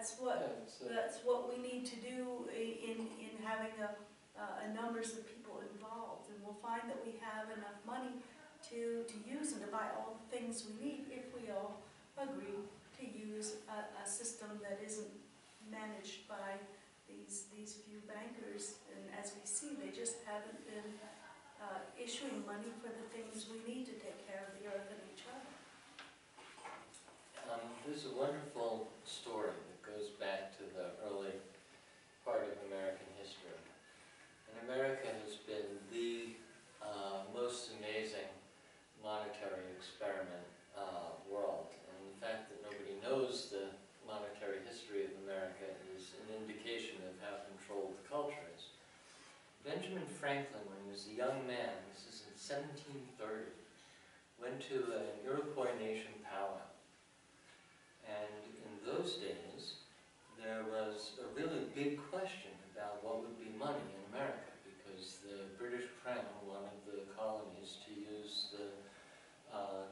that's what we need to do in having a numbers of people involved, and we'll find that we have enough money to use and to buy all the things we need if we all agree to use a system that isn't managed by these few bankers. And as we see, they just haven't been issuing money for the things we need to take care of the earth and each other. There's a wonderful story that goes back to the early part of American history. And America has been the most amazing monetary experiment world. And the fact that nobody knows the monetary history of America is an indication of how controlled the culture is. Benjamin Franklin, when he was a young man, this is in 1730, went to an Iroquois nation powwow. And in those days, there was a really big question about what would be money in America, because the British Crown wanted the colonies to use the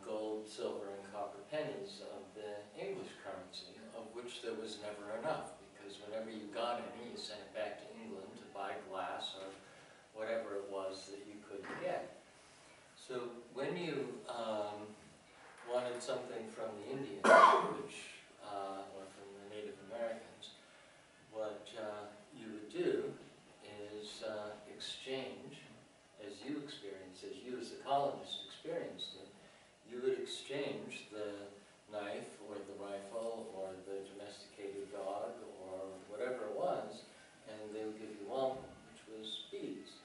gold, silver, and copper pennies of the English currency, of which there was never enough, because whenever you got any, you sent it back to England to buy glass or whatever it was that you could get. So when you wanted something from the Indians, or from the Native Americans, what you would do is exchange, as you as the colonist experienced it, you would exchange the knife or the rifle or the domesticated dog or whatever it was, and they would give you wampum, which was beads.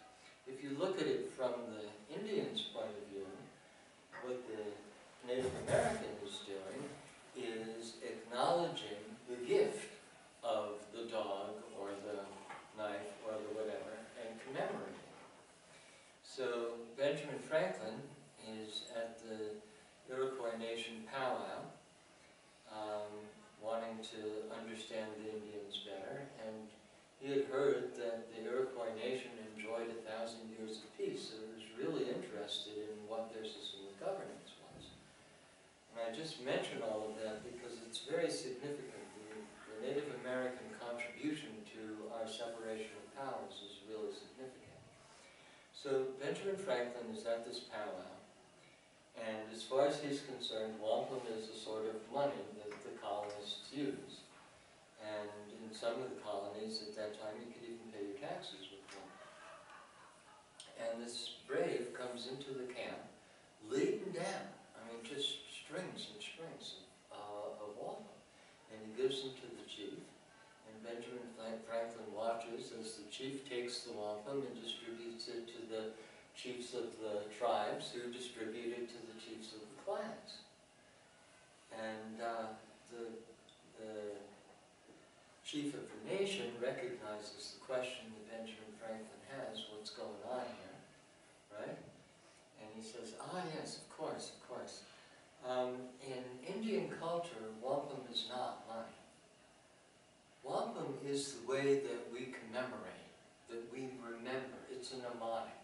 If you look at it from the Indian's point of view, what the Native American is doing is acknowledging the gift of the dog or the knife or the whatever and commemorating it. So Benjamin Franklin is at the Iroquois nation powwow, wanting to understand the Indians better, and he had heard that the Iroquois nation enjoyed 1,000 years of peace, so he was really interested in what their system of governance was. And I just mention all of that because it's very significant. The Native American contribution to our separation of powers is really significant. So Benjamin Franklin is at this powwow, and as far as he's concerned, wampum is a sort of money that the colonists use. And in some of the colonies at that time, you could even pay your taxes with wampum. And this brave comes into the camp, laden down, I mean, just strings and strings of wampum. And he gives them to the chief, and Benjamin Franklin watches as the chief takes the wampum and distributes it to the chiefs of the tribes, who distribute it to the chiefs of the clans. And the chief of the nation recognizes the question that Benjamin Franklin has, what's going on here, right? And he says, ah yes, of course, of course. In Indian culture, wampum is not money. Wampum is the way that we commemorate, that we remember. It's a mnemonic.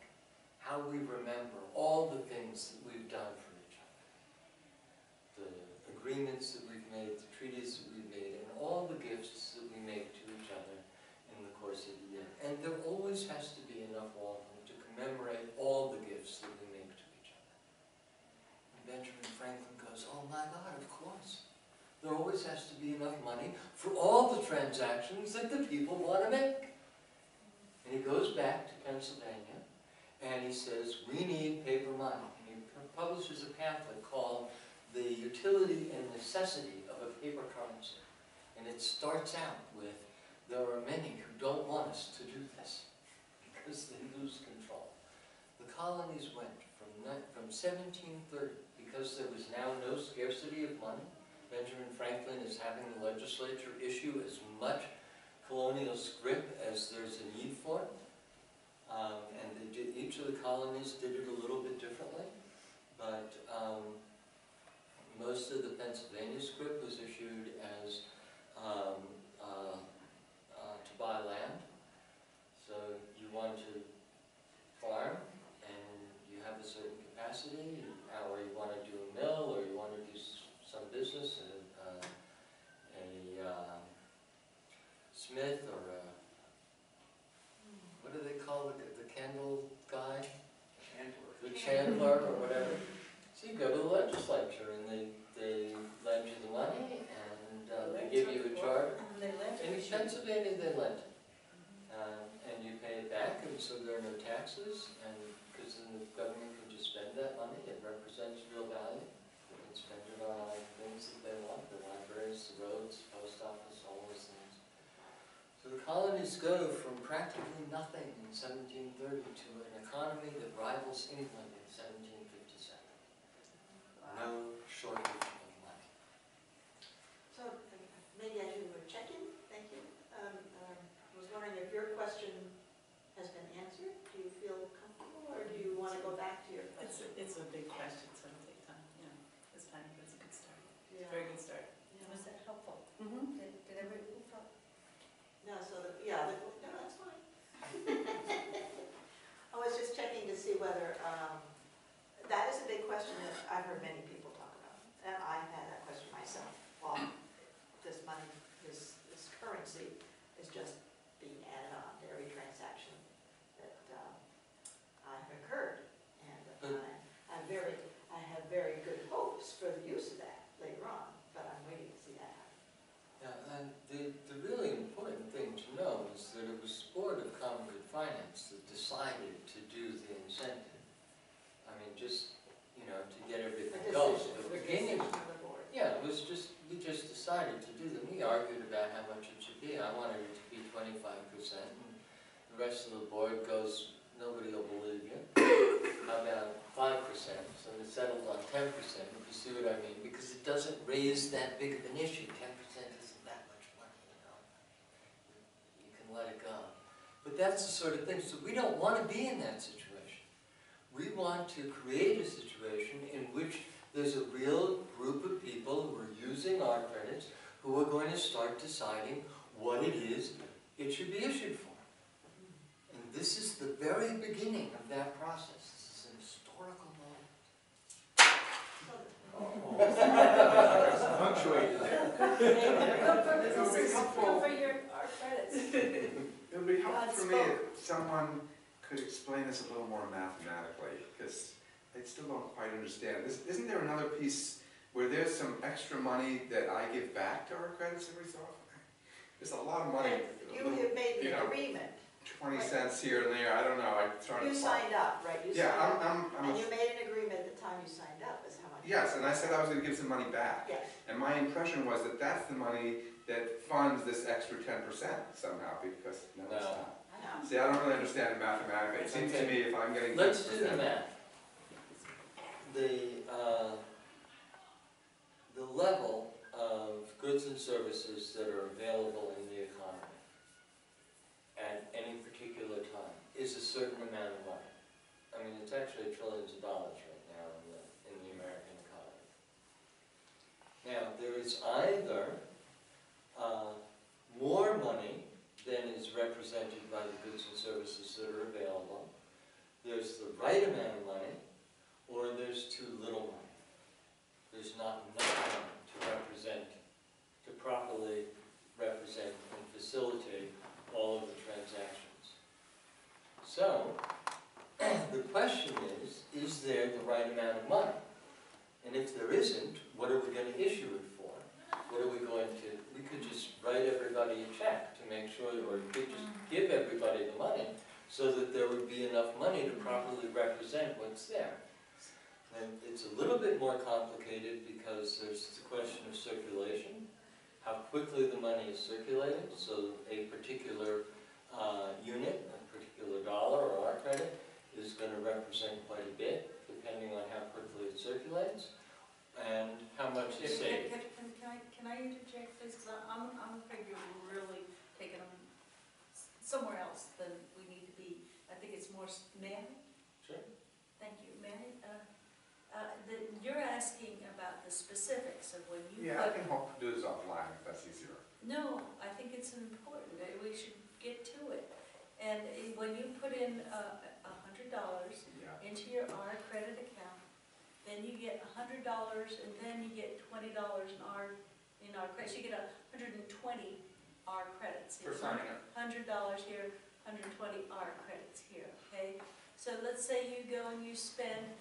How we remember all the things that we've done for each other. The agreements that we've made, the treaties that we've made, and all the gifts that we make to each other in the course of the year. And there always has to be enough wampum to commemorate all the gifts that we make to each other. And Benjamin Franklin goes, oh my God, of course. There always has to be enough money for all the transactions that the people want to make. And he goes back to Pennsylvania, and he says, we need paper money. And he publishes a pamphlet called The Utility and Necessity of a Paper Currency. And it starts out with, there are many who don't want us to do this because they lose control. The colonies went from 1730, because there was now no scarcity of money. Benjamin Franklin is having the legislature issue as much colonial scrip as there's a need for. And each of the colonies did it a little bit differently, but most of the Pennsylvania scrip was issued as to buy land. So you want to farm, and you have a certain capacity, or you want to do a mill, or you want to do some business, issue. Pennsylvania, they lend it. And you pay it back, and so there are no taxes, and because then the government can just spend that money, it represents real value. They can spend it on things that they want, the libraries, the roads, post office, all those things. So the colonies go from practically nothing in 1730 to an economy that rivals England in 1757. No shortage of money. So maybe I should check in, thank you. I was wondering if your question has been answered. Do you feel comfortable, or do you want to go back to your question? It's a big question, so it'll take time, yeah. It's fine, it's a good start. Yeah. Very good start. Yeah. Was that helpful? Mm-hmm. Did everybody feel? No, so, no, that's fine. I was just checking to see whether, that is a big question that I've heard many people talk about. And I've had that question myself. Well, this money, this currency is just being added on to every transaction that I've occurred. And I have very good hopes for the use of that later on, but I'm waiting to see that happen. Yeah, and the really important thing to know is that it was the Board of Common Good Finance that decided to do the incentive. I mean, just, to get everything going. The beginning, of the board. yeah, we just decided to do them. We argued about how much it should be. I wanted it to be 25%, and the rest of the board goes, nobody will believe you. How about 5%? So we settled on 10%, if you see what I mean, because it doesn't raise that big of an issue. 10% isn't that much money, You can let it go. But that's the sort of thing, so we don't want to be in that situation. We want to create a situation in which there's a real group of people who are using our credits who are going to start deciding what it is it should be issued for. And this is the very beginning of that process. This is an historical moment. Punctuated there. Come for our credits. It would be helpful God for me spoke. if someone could explain this a little more mathematically, because I still don't quite understand. Isn't there another piece where there's some extra money that I give back to our credits every so often? There's a lot of money. You have made the agreement. 20 cents here and there, I don't know, I started. You signed up, right? You Yeah, signed up. I'm And you made an agreement at the time you signed up, is how much? yes, and I said I was gonna give some money back. Yes. And my impression was that that's the money that funds this extra 10% somehow, because no, it's No. not. I know. See, I don't really understand it mathematically. It seems to me if I'm getting 10%. Let's do the math. The level of goods and services that are available in the economy at any particular time is a certain amount of money. I mean, it's actually trillions of dollars right now in the American economy. Now, there is either more money than is represented by the goods and services that are available, there's the right amount of money, or there's too little money. There's not enough money to properly represent and facilitate all of the transactions. So, the question is there the right amount of money? And if there isn't, what are we going to issue it for? What are we going to, we could just write everybody a check to make sure, or we could just give everybody the money so that there would be enough money to properly represent what's there. And it's a little bit more complicated because there's the question of circulation, how quickly the money is circulated, so a particular unit, a particular dollar or our credit is going to represent quite a bit, depending on how quickly it circulates, and how much is saved. Can I interject, please? Because I'm afraid you're really taking them somewhere else than we need to be. I think it's more, Manny? Sure. Thank you. Manny, you're asking about the specifics of when you Yeah, I put... can hope to do this offline if that's easier. No, I think it's important. We should get to it. And when you put in $100 Yeah. into your R credit account, then you get $100, and then you get $20 in our credit. So you get 120 R credits. For signing up. $100 here, 120 R credits here. Okay. So let's say you go and you spend,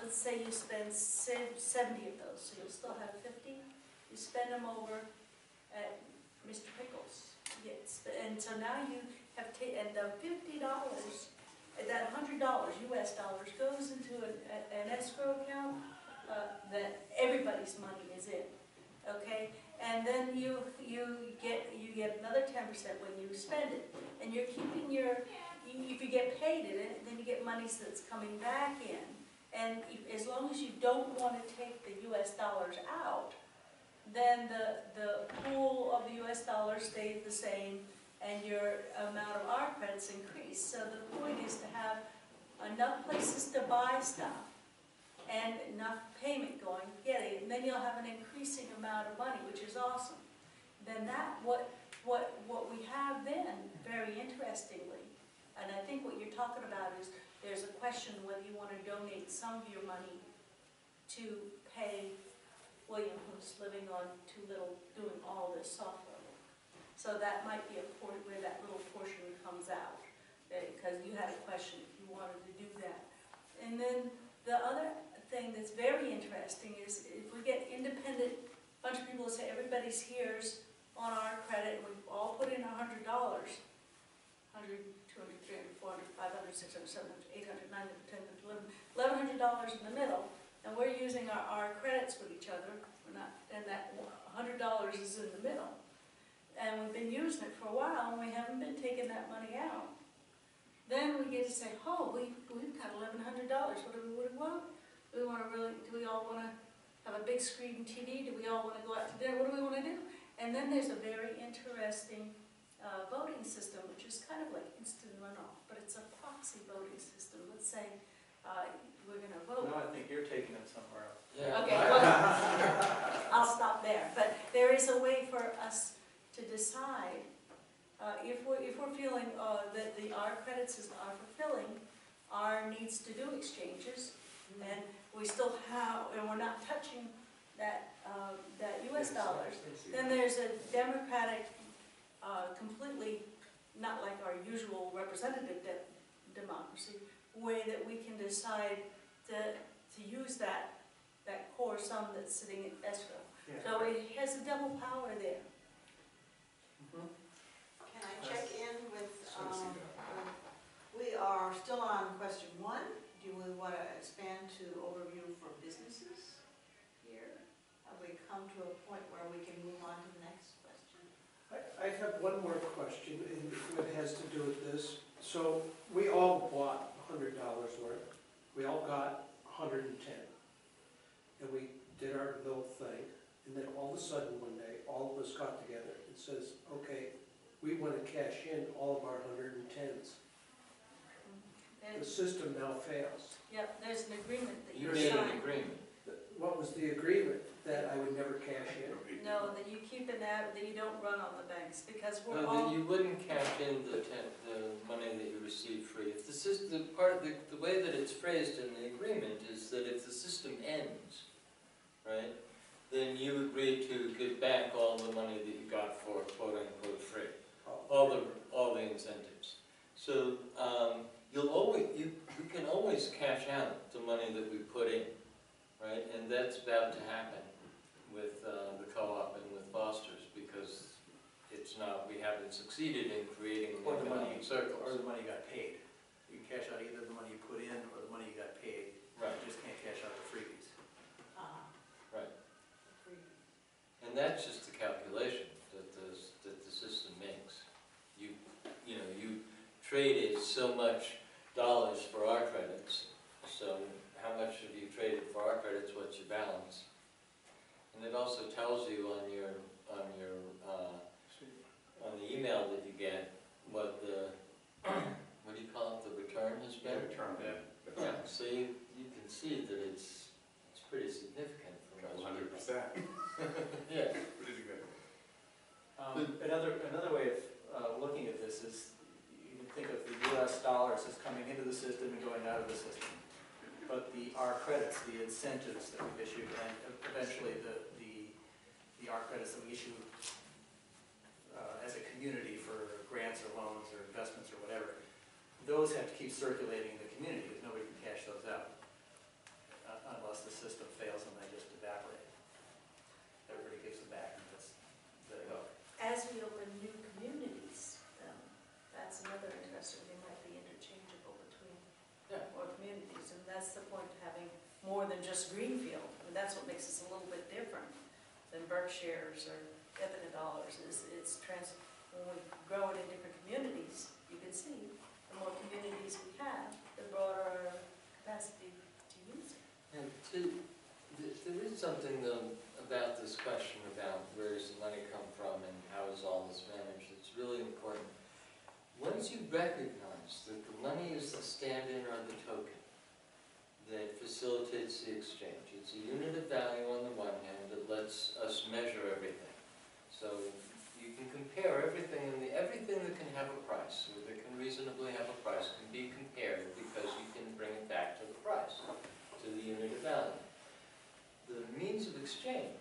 let's say you spend 70 of those. So you'll still have 50. You spend them over at Mr. Pickles. Yes, and so now you have and the $50, that $100, US dollars, goes into an escrow account that everybody's money is in, okay? And then you get another 10% when you spend it, and you're keeping if you get paid in it, then you get money that's coming back in. And as long as you don't want to take the US dollars out, then the pool of the US dollars stays the same and your amount of R credits increase. So the point is to have enough places to buy stuff and enough payment going to get it, and then you'll have an increasing amount of money, which is awesome. Then what we have then, very interestingly, and I think what you're talking about is there's a question whether you want to donate some of your money to pay William, who's living on too little, doing all this software work. So that might be a point where that little portion comes out, because you had a question if you wanted to do that. And then the other thing that's very interesting is if we get independent, a bunch of people say everybody's here's on our credit, and we've all put in $100, 100, 200, 300, 400, 500, 600, 700, 800, 900, 1000, 1100 $1,100 in the middle, and we're using our credits with each other. We're not, and that $100 is in the middle. And we've been using it for a while, and we haven't been taking that money out. Then we get to say, oh, we've got $1,100. What do we want? Do we all want to have a big screen TV? Do we all want to go out to dinner? What do we want to do? And then there's a very interesting voting system, which is kind of like instant runoff, but it's a proxy voting system. Let's say we're going to vote. No, I think you're taking it somewhere else. Yeah. Okay, well, I'll stop there. But there is a way for us to decide if we're feeling that our credits are fulfilling our needs to do exchanges, and we still have, and we're not touching that U.S. dollars. Then there's a democratic, completely not like our usual representative democracy, way that we can decide to use that core sum that's sitting in escrow. Yeah. So it has a double power there. Can I check in with, we are still on question 1. Do we want to expand to overview for businesses here? Have we come to a point where we can move on to the next question? I have one more question, and it has to do with this. So we all bought $100 worth. We all got 110. And we did our little thing. And then all of a sudden one day, all of us got together and says, okay, we want to cash in all of our 110s. The system now fails. Yep, there's an agreement that You you made an sign. agreement. What was the agreement? That I would never cash in? No, that you keep an app, that you don't run on the banks, because we're No, that all, you wouldn't cash in the money that you received free. If the system, the way that it's phrased in the agreement is that if the system ends, right, then you agree to give back all the money that you got for quote unquote free, all the incentives. So we can always cash out the money that we put in, right, and that's about to happen with the co-op and with Foster's, because we haven't succeeded in creating an Or the economic money, circle. or the money got paid. You can cash out either the money you put in or the money you got paid. Right, You just can't cash out the freebies. right. And that's just the calculation that the system makes. You traded so much dollars for our credits, so how much have you traded for our credits, what's your balance? And it also tells you on the email that you get what what do you call it, the return has been? Yeah, so you can see that it's pretty significant for most people. 100%. Yeah. Pretty good. Another way of looking at this is you can think of the U.S. dollars as coming into the system and going out of the system. But our credits, the incentives that we've issued, and eventually the R credits that we issue as a community for grants or loans or investments or whatever, those have to keep circulating in the community because nobody can cash those out unless the system fails and they just evaporate. Everybody gives them back and that's, there they go. as we open new communities, than just Greenfield. And that's what makes us a little bit different than Berkshire's or Ebony Dollars. When we grow it in different communities, you can see the more communities we have, the broader our capacity to use it. And there is something though about this question about where does the money come from and how is all this managed. It's really important. Once you recognize that the money is the stand-in or the token that facilitates the exchange, it's a unit of value on the one hand that lets us measure everything. So you can compare everything, and everything that can have a price, or that can reasonably have a price, can be compared because you can bring it back to the price, to the unit of value. The means of exchange,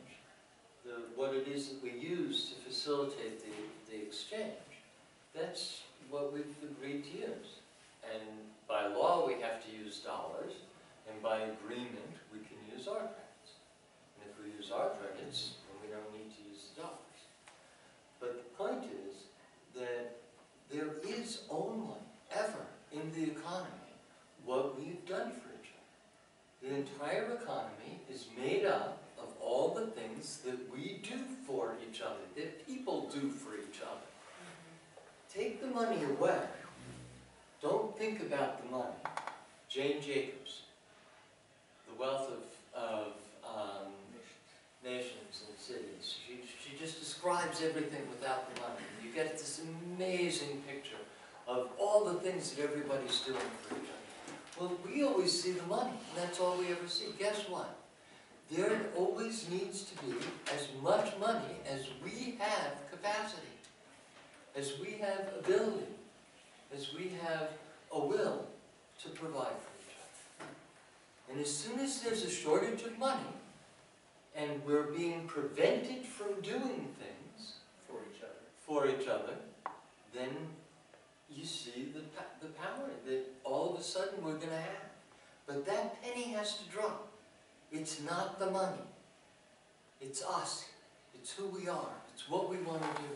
what it is that we use to facilitate the exchange, that's what we've agreed to use. And by law, we have to use dollars, and by agreement, we can use our credits. And if we use our credits, then we don't need to use the dollars. But the point is that there is only ever in the economy what we've done for each other. The entire economy is made up of all the things that we do for each other, that people do for each other. Take the money away. Don't think about the money. Jane Jacobs, The Wealth of Nations and Cities. She just describes everything without the money. You get this amazing picture of all the things that everybody's doing for each other. Well, we always see the money, and that's all we ever see. Guess what? There always needs to be as much money as we have capacity, as we have ability, as we have a will to provide for each other. And as soon as there's a shortage of money, and we're being prevented from doing things for each other, then you see the power that all of a sudden we're going to have. But that penny has to drop. It's not the money. It's us. It's who we are. It's what we want to do.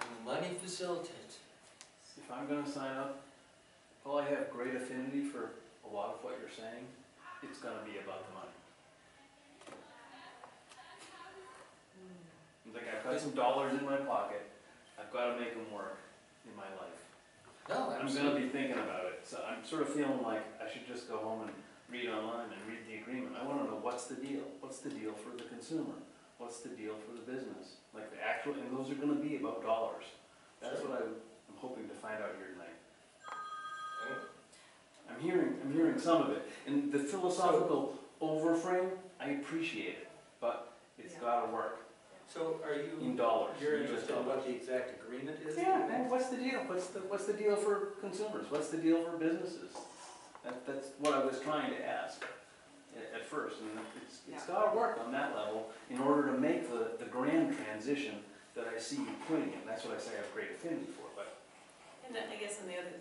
And the money facilitates it. If I'm going to sign up, while I have great affinity for a lot of what you're saying, it's going to be about the money. Like, I've got some dollars in my pocket. I've got to make them work in my life. No, I'm going to be thinking about it. So I'm sort of feeling like I should just go home and read online and read the agreement. I want to know what's the deal. What's the deal for the consumer? What's the deal for the business? Like the actual, and those are going to be about dollars. That's what I'm hoping to find out here tonight. I'm hearing some of it, and the philosophical overframe, I appreciate it, but it's got to work So are you, in dollars. you're in US interested in dollars. what the exact agreement is? Yeah, and what's the deal? What's the deal for consumers? What's the deal for businesses? That's what I was trying to ask at first, and it's got to work on that level in order to make the grand transition that I see you pointing in. That's what I say I have great affinity for. But And then I guess on the other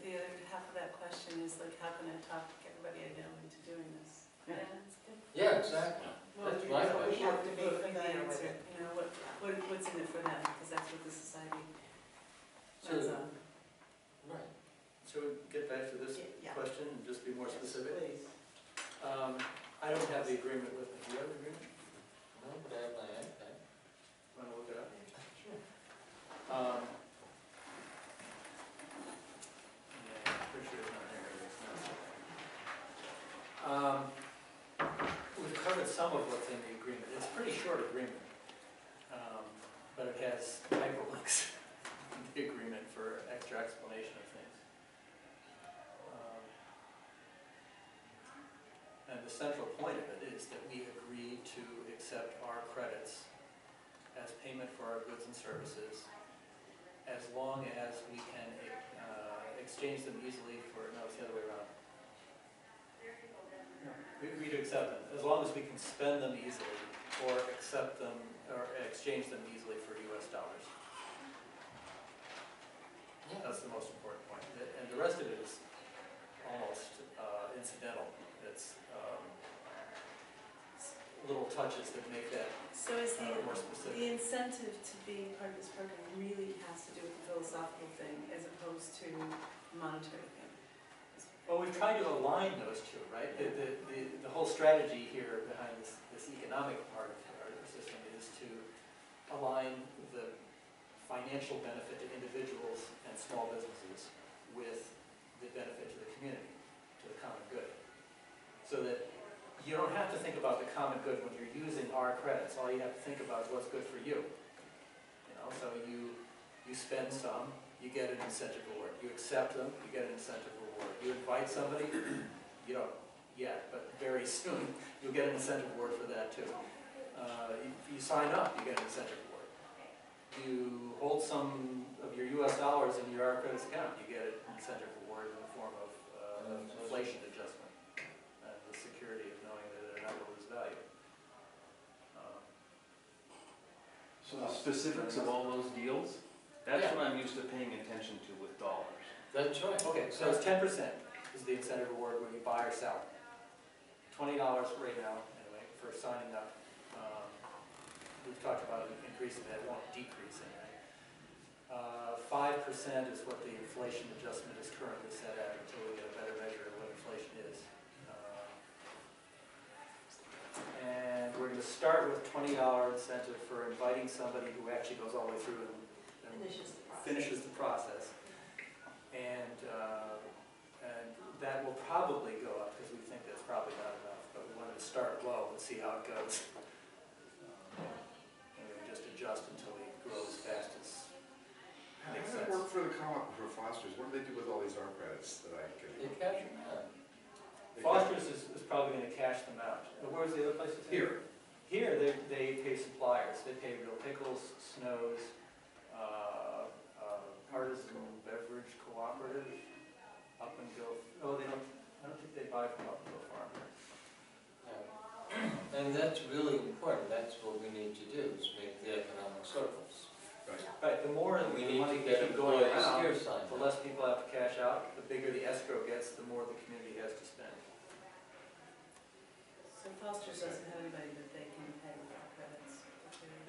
half of that question is like, how can I talk everybody I know into doing this? Yeah. It's good. Yeah, exactly. That's my So we question. have to be What would be the familiar with answer? it. You know, what's in it for them, because that's what the society So, runs on. right. So we get back to this Yeah. question and just be more specific. Please. I don't have the agreement with me. Do you have the agreement? No, but I have my iPad. Want to look it up? Sure. Yeah, pretty sure it's not there. We've covered some of what's in the agreement. It's a pretty short agreement, but it has hyperlinks in the agreement for extra explanation of things. And the central point of it is that we agree to accept our credits as payment for our goods and services as long as we can exchange them easily for, no, it's the other way around. We agree to accept them, as long as we can spend them easily or accept them or exchange them easily for US dollars. Yeah. That's the most important point. And the rest of it is almost incidental. It's little touches that make that So is more the specific. incentive to be part of this program really has to do with the philosophical thing as opposed to monetary thing? Well, we've tried to align those two, right? The whole strategy here behind this economic part of our system is to align the financial benefit to individuals and small businesses with the benefit to the community, to the common good. So that you don't have to think about the common good when you're using our credits. All you have to think about is what's good for you. You know, so you spend some, you get an incentive reward. You accept them, you get an incentive reward. You invite somebody, you don't yet, but very soon you'll get an incentive reward for that too. You sign up, you get an incentive reward. You hold some of your US dollars in your our credits account, you get an incentive reward in the form of inflation adjustment and the security of knowing that they're not going to lose value. So the specifics of all those deals, that's Yeah. what I'm used to paying attention to with dollars. That's right. Okay, so it's 10% is the incentive reward when you buy or sell. $20 right now, anyway, for signing up. We've talked about increasing that, it won't decrease anyway. 5% is what the inflation adjustment is currently set at until we get a better measure of what inflation is. And we're going to start with $20 incentive for inviting somebody who actually goes all the way through and finishes the process. And that will probably go up because we think that's probably not enough, but we wanted to start low and see how it goes. And we just adjust until we grow as fast as How makes does it sense. work for the co-op for Foster's? What do they do with all these art credits that I could? They cash them out. Foster's is probably going to cash them out. But where's the other places? Here. Here, they pay suppliers. They pay Real Pickles, Snow's, Artisan Beverage Cooperative, Up and Go. Oh, they don't. I don't think they buy from Up and Go Farm. Yeah. And that's really important. That's what we need to do, is make the economic circles. Right. The more We the need money to we get keep going employees around, here signed the up. less people have to cash out. The bigger the escrow gets, the more the community has to spend. So Foster's doesn't have anybody that they can pay with our credits.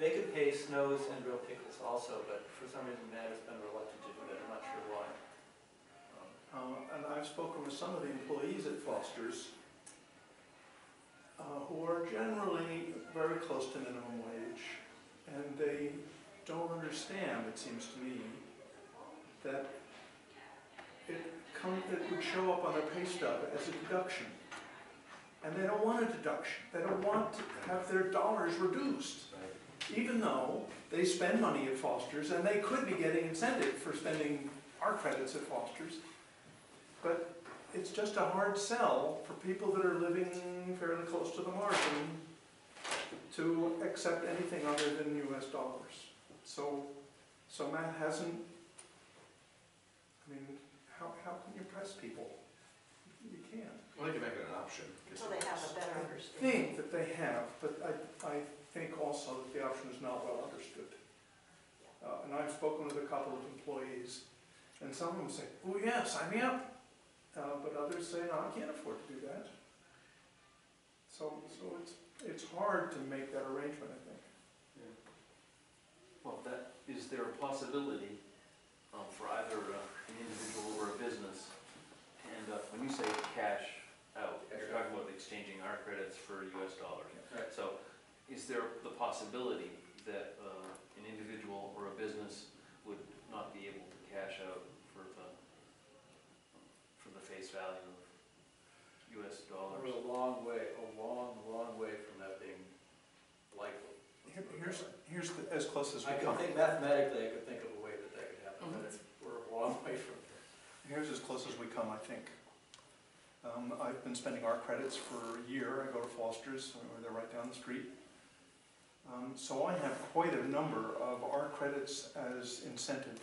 They could pay Snow's and Real Pickles also, but for some reason Matt has been reluctant to do that. I'm not sure why. And I've spoken with some of the employees at Foster's who are generally very close to minimum wage, and they don't understand, it seems to me, that it would show up on their pay stub as a deduction. And they don't want a deduction. They don't want to have their dollars reduced, even though they spend money at Foster's, and they could be getting incentive for spending our credits at Foster's. But it's just a hard sell for people that are living fairly close to the margin to accept anything other than US dollars. So Matt hasn't, I mean, how can you press people? You can't. Well, they can make it an option. Until they have a better I understanding. think that they have, but I think also that the option is not well understood. And I've spoken with a couple of employees, and some of them say, oh yeah, sign me up. But others say, no, I can't afford to do that. So it's hard to make that arrangement, I think. Yeah. Well, is there a possibility for either an individual or a business? And when you say cash out, you're talking about exchanging our credits for US dollars. Right. So is there the possibility that an individual or a business would not be able to cash out for the face value of US dollars? We're a long way from that being likely. Here's as close as we I come. could think mathematically, I could think of a way that could happen, but we're a long way from there. Here's as close as we come, I think. I've been spending art credits for a year. I go to Foster's, they're right down the street. So I have quite a number of art credits as incentive.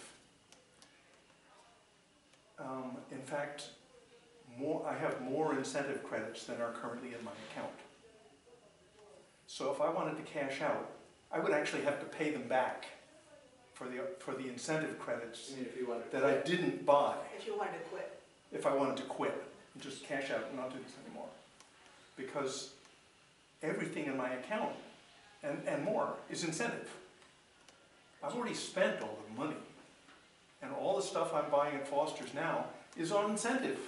In fact, I have more incentive credits than are currently in my account. So if I wanted to cash out, I would actually have to pay them back for the incentive credits I mean, if you wanted to that I didn't buy. If you wanted to quit. If I wanted to quit and just cash out and not do this anymore. Because everything in my account and more is incentive. I've already spent all the money. And all the stuff I'm buying at Foster's now is on incentive.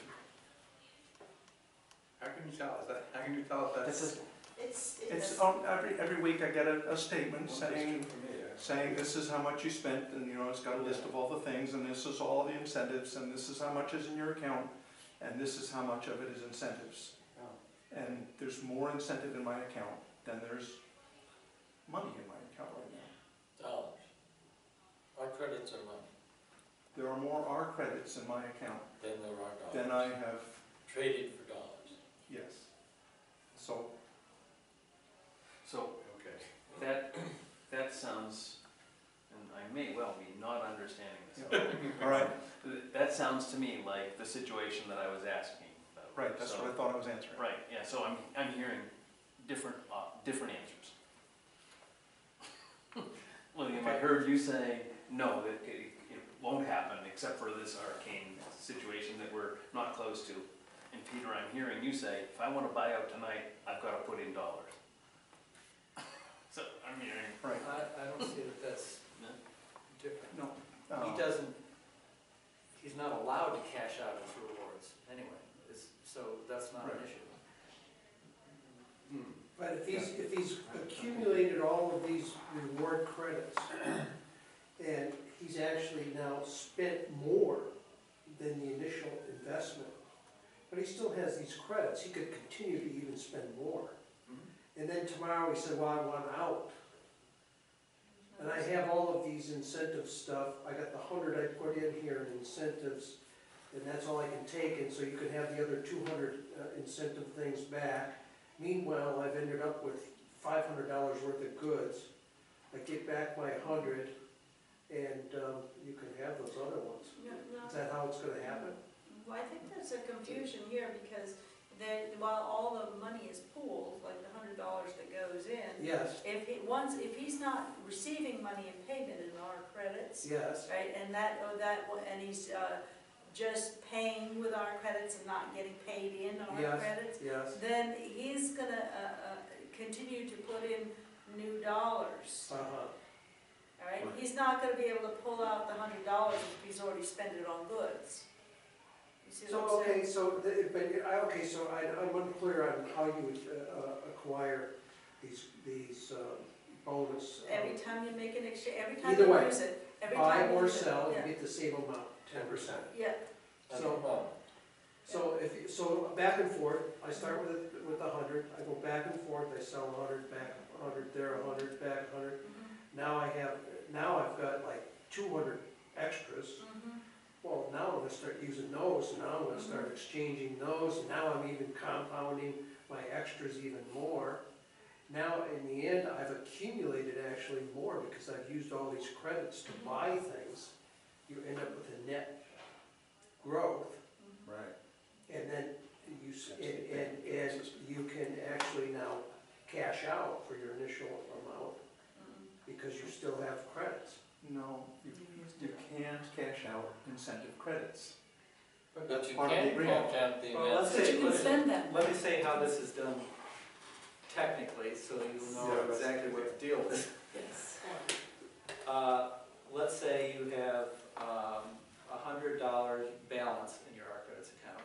How can you tell? How can you tell if that's? It's, Every week I get a statement Well, that's saying, true for me, yeah. saying this is how much you spent, and it's got a list of all the things, and this is all the incentives, and this is how much is in your account, and this is how much of it is incentives. Oh. And there's more incentive in my account than there's money in my account right now. Dollars. Our credits are money, There are more R credits in my account then there are dollars. than I have, Traded for dollars. yes. So, So Okay. that sounds, and I may well be not understanding this. all right, That sounds to me like the situation that I was asking about. right, that's So- what I thought I was answering. Right, yeah, so I'm hearing different answers. William, I heard you say, no, that it won't happen except for this arcane situation that we're not close to. And Peter, I'm hearing you say, if I want to buy out tonight, I've got to put in dollars. So I'm hearing, Right, I don't see that that's no? different. no. He's not allowed to cash out his rewards anyway, so that's not an Right. issue. Hmm. But if he's accumulated all of these reward credits, and he's actually now spent more than the initial investment, but he still has these credits, he could continue to even spend more. And then tomorrow he said, well, I want out. And I have all of these incentive stuff, I got the 100 I put in here in incentives, and that's all I can take, and so you can have the other 200 incentive things back. Meanwhile, I've ended up with $500 worth of goods. I get back my 100, and you can have those other ones. Is that how it's gonna happen? Well, I think there's a confusion here because while all the money is pooled, like the $100 that goes in, Yes, if he's not receiving money in payment in our credits, yes, right, and he's just paying with our credits and not getting paid in our Yes. credits, yes. then he's gonna continue to put in new dollars. Uh-huh. All right, he's not gonna be able to pull out the $100 if he's already spent it on goods. You see So, what I'm saying? okay, so I'm unclear on how you would acquire these bonus. Every time you make an exchange, every time Either you way, use it, every Buy time you or use it. sell, you Yeah. get the same amount. 10%. Yeah, That's So- the moment. So back and forth, I start with 100, I go back and forth, I sell 100, back 100, there 100, back 100. Now I've got like 200 extras. Well, now I'm gonna start using those, and now I'm gonna start exchanging those, and now I'm even compounding my extras even more. Now, in the end, I've accumulated actually more because I've used all these credits to buy things. You end up with a net growth, Right. and then and you can actually now cash out for your initial amount because you still have credits. No, you can't cash out incentive credits. But That's you part of the can agreement. catch out the Well, amount. let's but say- you can spend them. Let me say how this is done technically, so you'll know Yeah, that's- exactly what the deal is. Yes. Let's say you have $100 balance in your Art Credits account,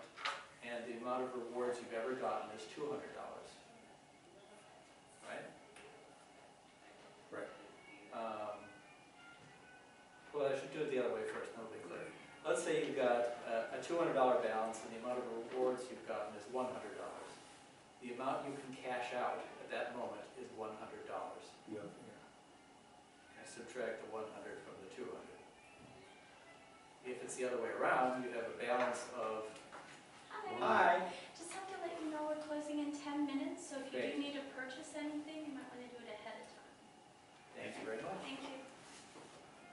and the amount of rewards you've ever gotten is $200, right? Right. Well, I should do it the other way first, that'll be clear. Let's say you've got a $200 balance, and the amount of rewards you've gotten is $100. The amount you can cash out at that moment is $100. Yeah. I subtract the 100 from the 200. If it's the other way around, you have a balance of, Hi. Just have to let you know we're closing in 10 minutes, so if you Great. do need to purchase anything, you might want to do it ahead of time. thank you very much. Thank you.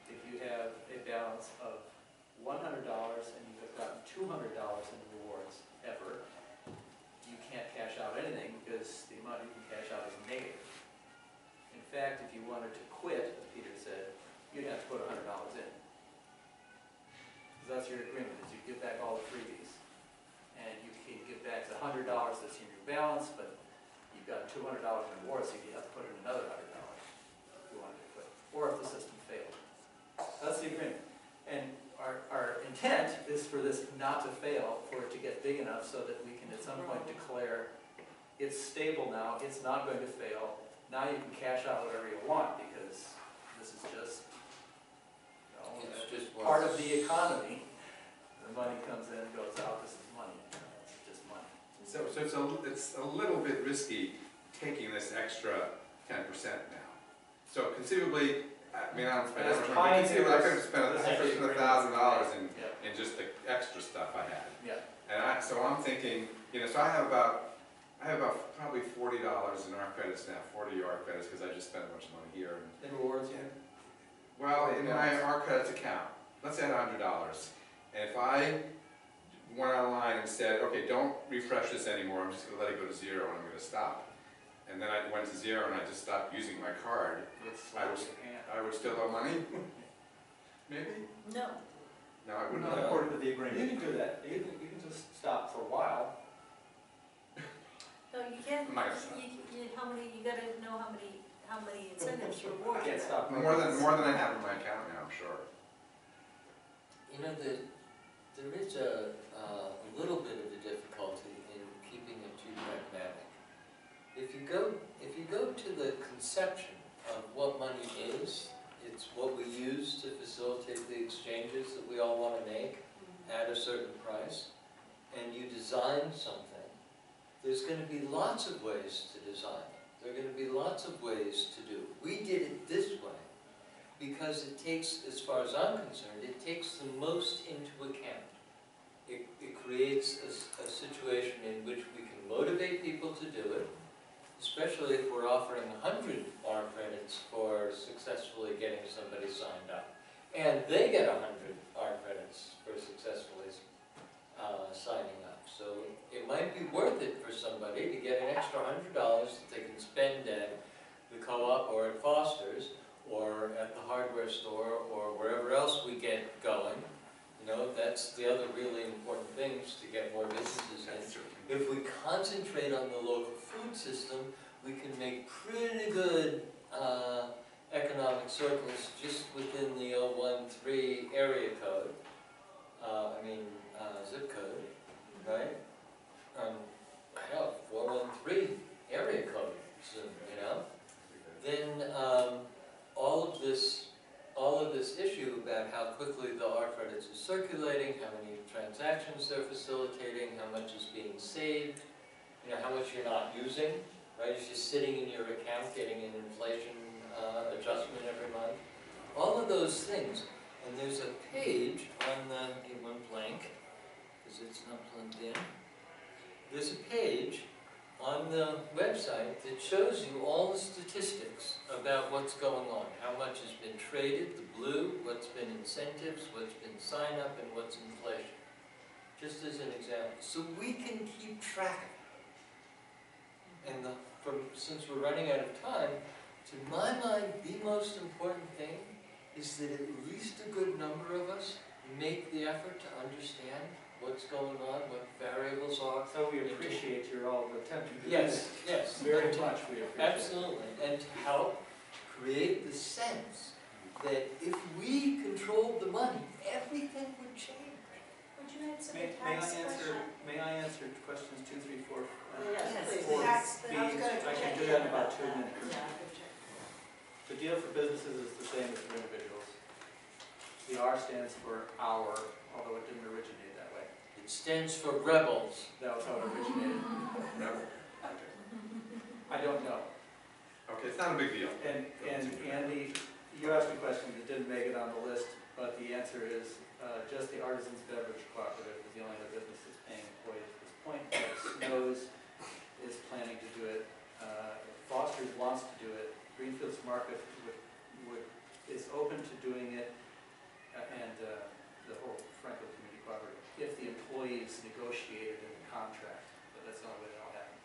If you have a balance of $100 and you have gotten $200 in rewards ever, you can't cash out anything because the amount you can cash out is negative. In fact, if you wanted to quit, as Peter said, you'd have to put $100 in. Because that's your agreement, is you give back all the freebies. And you can give back the $100 that's in your balance, but you've got $200 in rewards, so you have to put in another $100 if you wanted to quit, or if the system failed. That's the agreement. And our intent this for this not to fail, for it to get big enough so that we can at some point declare it's stable now, it's not going to fail, now you can cash out whatever you want because this is just, It's just part of the economy. The money comes in, goes out, this is money, it's just money. So it's a little bit risky taking this extra 10% now. So conceivably, I mean, I don't spend that much money, but conceivably I could have spent $1,000 in just the extra stuff I had. Yeah. And so I'm thinking, you know, so I have about probably $40 in our credits now, 40 our credits, because I just spent a bunch of money here. In rewards, And, well, in my our credits account, let's say I had $100. And if I went online and said, okay, don't refresh this anymore, I'm just going to let it go to zero and I'm going to stop. And then I went to zero and I just stopped using my card, I would still owe money? Maybe? No. No, I wouldn't. Not according to the agreement. You can do that, you can just stop for a while. No, you can't, Might you gotta know how many incentives, rewards. I can't stop. More than I have in my account now, I'm sure. You know, there is a little bit of a difficulty in keeping it too pragmatic. If you go to the conception of what money is, it's what we use to facilitate the exchanges that we all want to make at a certain price, and you design something, there's going to be lots of ways to design it. There are going to be lots of ways to do it. We did it this way because it takes, as far as I'm concerned, it takes the most into account. It creates a situation in which we can motivate people to do it, especially if we're offering 100 R credits for successfully getting somebody signed up. And they get 100 R credits for successfully signing up. So it might be worth it for somebody to get an extra $100 that they can spend at the co-op or at Foster's or at the hardware store or wherever else we get going. You know, that's the other really important things to get more businesses in. If we concentrate on the local food system, we can make pretty good economic circles just within the 013 area code. Zip code, right? Hell, 413 area code soon, you know? Then all of this issue about how quickly the R credits are circulating, how many transactions they're facilitating, how much is being saved, you know, how much you're not using, right? It's just sitting in your account getting an inflation adjustment every month. All of those things. And there's a page on the, give one blank, because it's not plugged in. There's a page on the website that shows you all the statistics about what's going on, how much has been traded, the blue, what's been incentives, what's been sign-up, and what's inflation. Just as an example. So we can keep track of it. And since we're running out of time, to my mind, the most important thing is that at least a good number of us make the effort to understand what's going on, what variables are. So we appreciate your all attempting to do Yes, this. yes. Very much we appreciate it. Absolutely. And to help create the sense that if we controlled the money, everything would change. Would you answer May the I tax answer, question? may I answer questions 2, 3, 4? Yes, please. Four Tax, I was going to I can check do in that in about about 2 that. minutes. Yeah, I could check. The deal for businesses is the same as for individuals. The R stands for our, although it didn't originate that way. It stands for rebels. That was how it originated. Never. I don't know. Okay, it's not a big deal. And Andy, you asked a question that didn't make it on the list, but the answer is just the Artisans Beverage Cooperative is the only other business that's paying employees at this point. Snow's is planning to do it. Foster's wants to do it. Greenfields Market is open to doing it, and the whole Franklin Community Cooperative, if the employees negotiate it in the contract. But that's the only way that'll happen.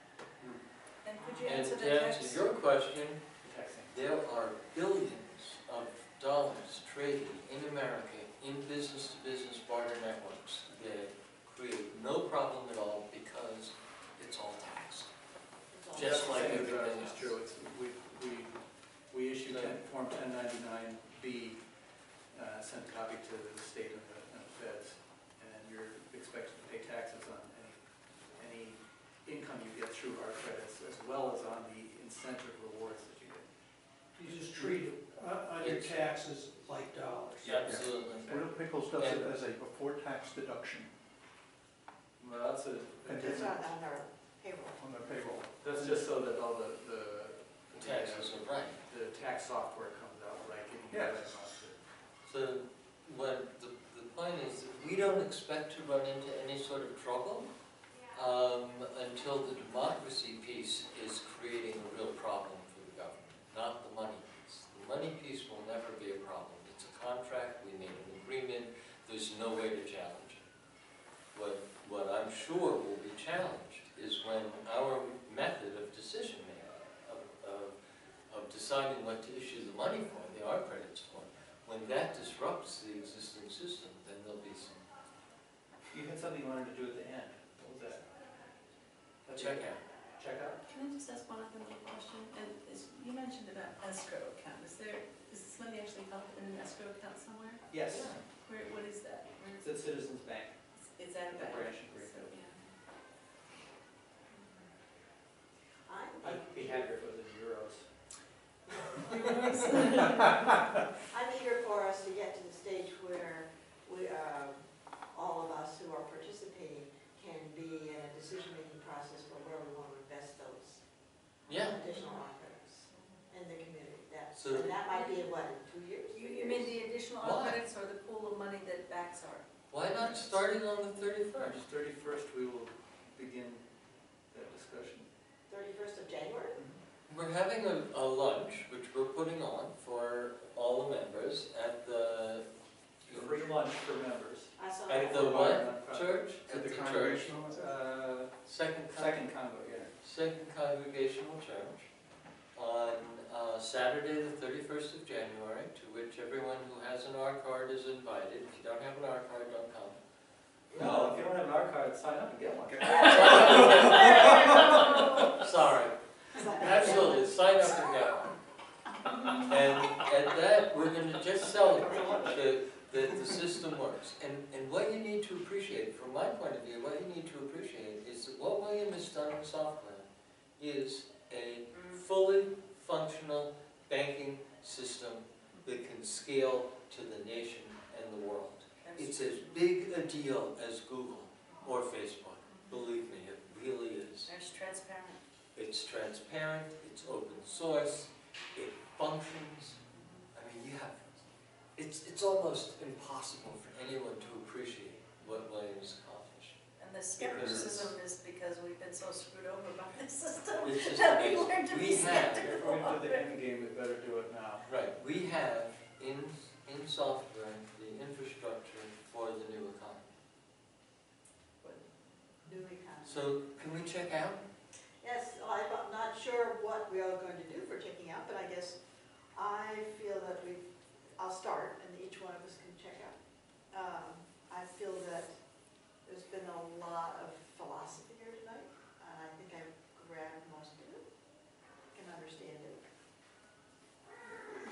And could you And answer to the answer tax? your question, Texting. there are billions of dollars traded in America in business-to-business barter networks that create no problem at all because it's all taxed. Just like everything It's else. true. We issued Form 1099B, sent a copy to the state and the feds, and through our credits as well as on the incentive rewards that you get. You just treat it on your taxes like dollars. Absolutely. Pickles does it as a before-tax deduction Well, that's a, and It's then on our payroll. on their payroll. that's just so that all the Taxes are right. the tax software comes out right, giving you Yes. that amount to. So what the point is, that we don't expect to run into any sort of trouble until the democracy piece is creating a real problem for the government, not the money piece. The money piece will never be a problem. It's a contract, we made an agreement, there's no way to challenge it. What I'm sure will be challenged is when our method of decision making, of deciding what to issue the money for, the R credits for, when that disrupts the existing system, then there'll be some You had something you wanted to do at the end. What was that? check out. Check out? Can I just ask one other little question? And you mentioned about escrow account. Is this money actually held in an escrow account somewhere? Yes. What is that? Where It's at Citizens Bank. is that a The bank? branch in So, Greenfield. yeah. I'd be happier if it was in euros. I'm eager for us to get to the stage where we, all of us who are participating can be in a decision-making process for where we want to invest those Yeah. additional credits in the community. So- And that might be in what, in 2 years? You mean the additional Why? credits or the pool of money that backs our? Why not starting on the 31st? March 31st, we will begin that discussion. 31st of January? We're having a lunch, which we're putting on for all the members at the Free lunch for members. I saw at that. the what church? At the church. congregational, is it? Second Second Congregational Church on Saturday, the 31st of January, to which everyone who has an R card is invited. If you don't have an R card, don't come. No, if you don't have an R card, sign up and get one. Sorry. Absolutely, sign up and get one. And at that, we're going to just celebrate that the system works. And what you need to appreciate, from my point of view, what you need to appreciate is that what William has done in software is a fully functional banking system that can scale to the nation and the world. It's as big a deal as Google or Facebook. Believe me, it really is. There's transparent. It's transparent, it's open source, it functions. I mean, it's almost impossible for anyone to appreciate what William's accomplished. And the skepticism is because we've been so screwed over by the system It's just that we amazing. learned to be We have, If skeptical. we're going to do the end game, we better do it now. right, we have in software the infrastructure for the new economy. New economy. So can we check out? Yes, I'm not sure what we are going to do for checking out, but I guess I feel that I'll start and each one of us can check out. I feel that there's been a lot of philosophy here tonight, and I think I've grabbed most of it, can understand it.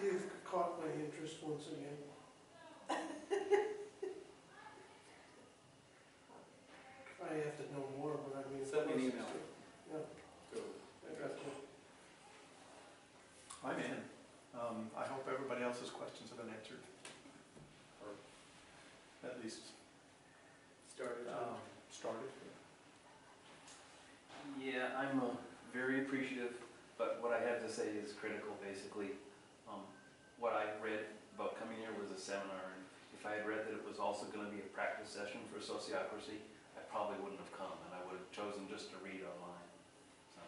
You've caught my interest once again. I have to know more, but I mean. Send me an email. Yeah, Go. I got you. I'm in. I hope everybody else's questions have been answered. Or at least Started. started. Yeah, I'm very appreciative, but what I have to say is critical, basically. What I read about coming here was a seminar, and if I had read that it was also going to be a practice session for sociocracy, I probably wouldn't have come, and I would have chosen just to read online. So,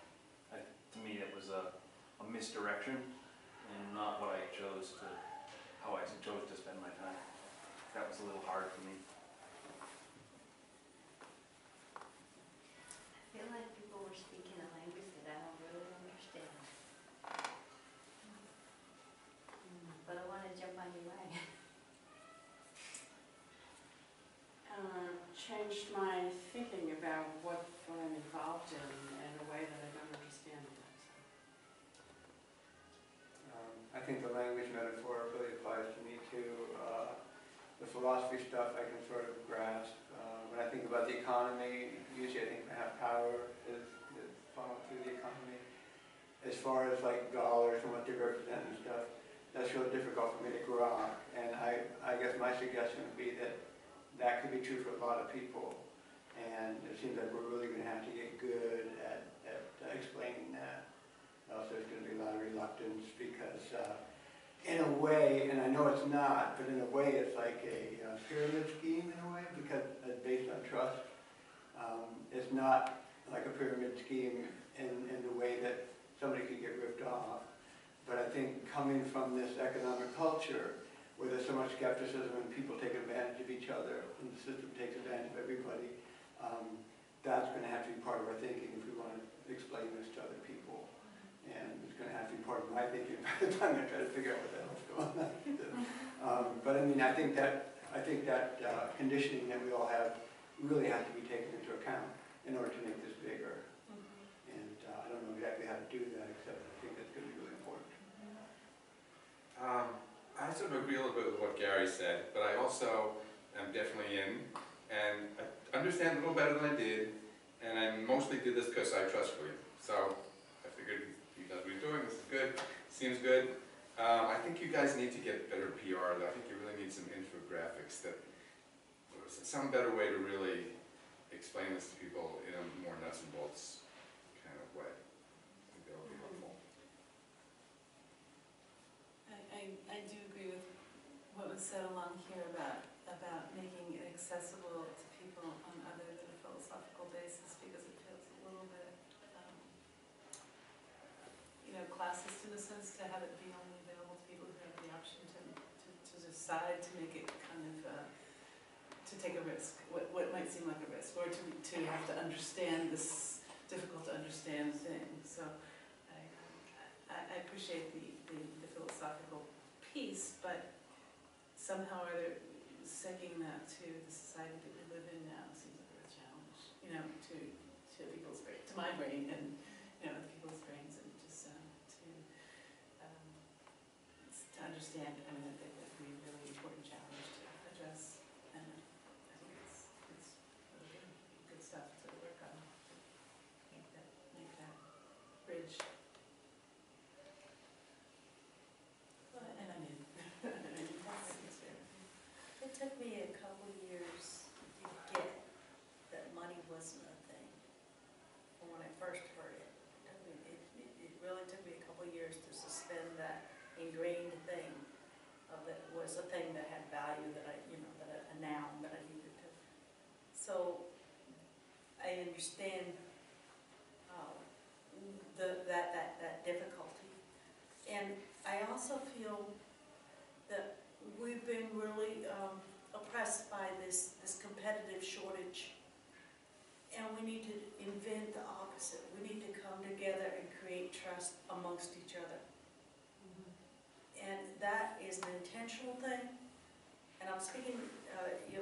to me, it was a misdirection, and not what I chose to, how I chose to spend my time. That was a little hard for me. I feel like people were speaking a language that I don't really understand. But I want to jump on your wagon. Changed my thinking about what I'm involved in a way that I don't understand yet. I think the language metaphor really applies to me too. The philosophy stuff I can sort of grasp. When I think about the economy, usually I think power is following through the economy. As far as like dollars and what they represent and stuff, that's really difficult for me to grok. And I guess my suggestion would be that that could be true for a lot of people. And it seems like we're really gonna have to get good at explaining that. Also, there's gonna be a lot of reluctance because in a way, and I know it's not, but in a way it's like a pyramid scheme in a way because it's based on trust. It's not like a pyramid scheme in the way that somebody could get ripped off. But I think coming from this economic culture where there's so much skepticism and people take advantage of each other and the system takes advantage of everybody, that's going to have to be part of our thinking if we want to explain this to other people. And it's going to have to be part of my thinking by the time I try to figure out what the hell's going on. But I mean, I think that conditioning that we all have really has to be taken into account in order to make this bigger. And I don't know exactly how to do that, except I think that's going to be really important. I sort of agree a little bit with what Gary said, but I also am definitely in, and I understand a little better than I did, and I mostly did this because I trust you. So I figured you guys what you're doing, this is good, seems good. I think you guys need to get better PR. I think you really need some infographics, some better way to really explain this to people in a more nuts and bolts kind of way. I think that would be helpful. I do agree with what was said along here about making it accessible to people on other than a philosophical basis, because it feels a little bit, classist in a sense to have it be only available to people who have the option to decide to make it kind of, to take a risk, what might seem like a risk, or to have to understand this difficult to understand thing. So I appreciate the philosophical piece, but somehow or other, segging that to the society that we live in now seems like a real challenge, to people's brain, to my brain, and people's brains, and just to understand. I mean, I think that would be a really important challenge to address, and I think it's really good stuff to work on, make that bridge. And I mean, It took me a couple years to get that money wasn't a thing. From when I first heard it, it really took me a couple years to suspend that ingrained thing of that was a thing that had value, that a noun that I needed to. So I understand that difficulty, and I also feel that we've been really oppressed by this competitive shortage, and we need to invent the opposite. We need to come together and create trust amongst each other. And that is an intentional thing, and I'm speaking,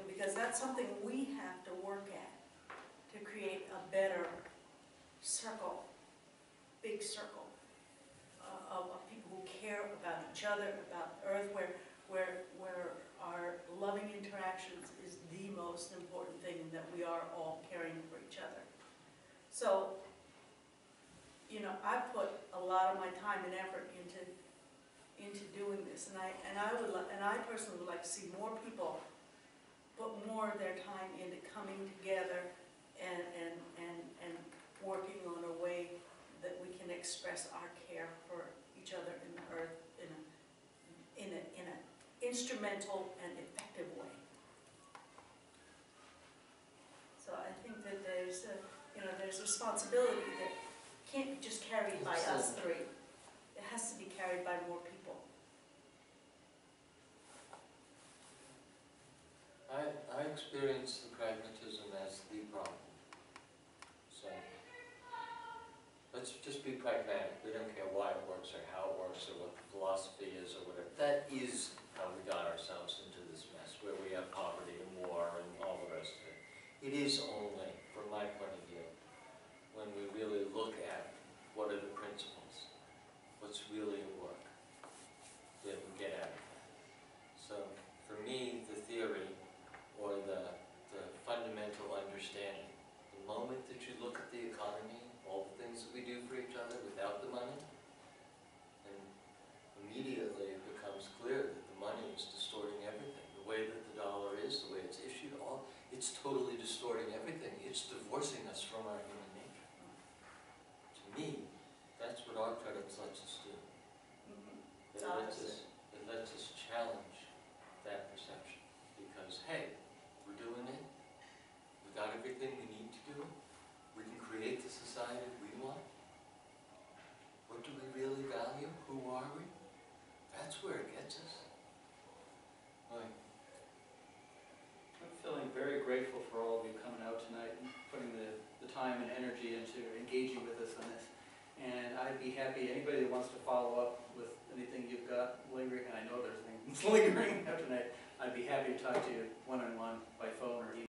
because that's something we have to work at to create a better circle, big circle of people who care about each other, about the earth, where our loving interactions is the most important thing, that we are all caring for each other. So, I put a lot of my time and effort into doing this, and I personally would like to see more people put more of their time into coming together and working on a way that we can express our care for each other and the earth in an instrumental and effective way. So I think that there's responsibility that can't be just carried by us three. It has to be carried by more people. I experience the pragmatism as the problem. So let's just be pragmatic. We don't care why it works or how it works or what the philosophy is or whatever. That is how we got ourselves into this mess, where we have poverty and war and all the rest of it. It is only, from my point of view, when we really look at what are the principles, what's really at work, that we get out of that. So for me, the theory or the fundamental understanding, the moment that you look at the economy, all the things that it's totally distorting everything. It's divorcing us from our human nature. To me, that's what our credits lets us do. It's opposite. It lets us challenge that perception. Because, hey, we're doing it. We got everything we need to do it. We can create the society we want. What do we really value? Who are we? That's where it gets us. Right. I'm feeling very grateful for all of you coming out tonight and putting the time and energy into engaging with us on this. And I'd be happy, anybody that wants to follow up with anything you've got lingering, and I know there's things lingering out tonight, I'd be happy to talk to you one-on-one by phone or email.